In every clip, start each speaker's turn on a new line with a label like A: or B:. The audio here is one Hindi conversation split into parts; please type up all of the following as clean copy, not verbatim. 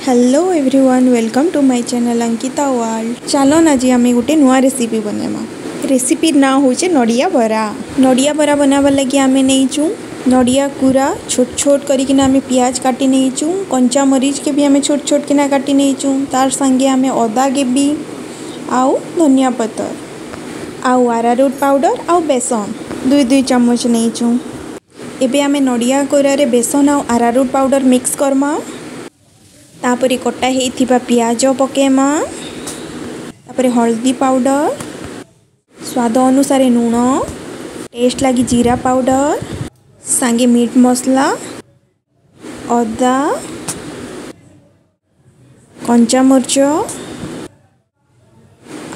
A: Hello everyone, welcome to my channel Ankita world. चलो ना जी आम गोटे नुआ रेसिपी बनेमा। रेसिपी ना होचे नड़िया बरा। नड़िया बरा बनावा लगी आम नहींचु नड़िया कूरा छोट छोट करिकिना आम पियाज काटी नहींचु। कंचा मरीच के भी आम छोट छोट किना काटी नहींचु। तार संगे आम अदा गेबी आउ धनिया पतर आउ आरारोट पाउडर आउ बेसन दुई दुई चम्मच नहींचु। एबे आम नड़िया कोरा रे बेसन आउ आरारोट पाउडर मिक्स करमा। तापरे कटा हेइथिबा पियाज पकेमा। तापरे हल्दी पाउडर, स्वाद अनुसार लूण, टेस्ट लगी जीरा पाउडर, सांगे मीट मसला, अदा, कंचा मर्च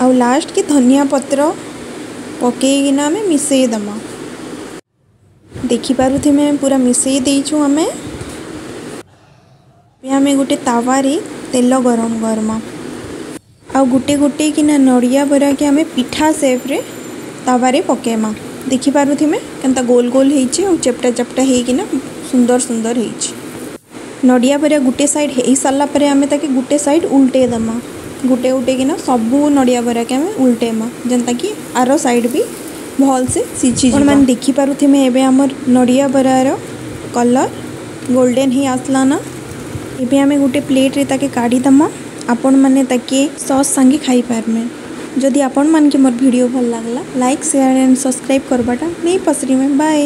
A: आउ लास्ट के धनिया पत्र पकेइना आम मिसई दमा। देखि पारुथे मैं पूरा मिसई देइछु। आम गोटे तावारे तेल गरम करमा आ गोटे गोटे किना नड़िया बरा के आम पिठा सेप रे तावारे पकेमा। देखि पारुथि में केनता गोल गोल हेइचे और चपटा चपटा हेइकिना सुंदर सुंदर हेइचे। नड़िया बरा गोटे साइड हेइ सारला परे आम ताके गोटे साइड उल्टे दमा। गोटे गोटे किना सबू नड़िया बरा के आम उल्टेमा जेनता कि आरो साइड भी भल से सिझी जिवो। मन देखि पारुथि में एबे हमर नड़िया बरार कलर गोल्डन ही आसला ना। एबे आमे गोटे प्लेट रे ताके काढ़ी दमा। आपण माने ताके सॉस संगे खाई पारमे। जदि आपण मान के मोर वीडियो भल लागला लाइक शेयर एंड सब्सक्राइब करबाटा नहीं पसरी में। बाय।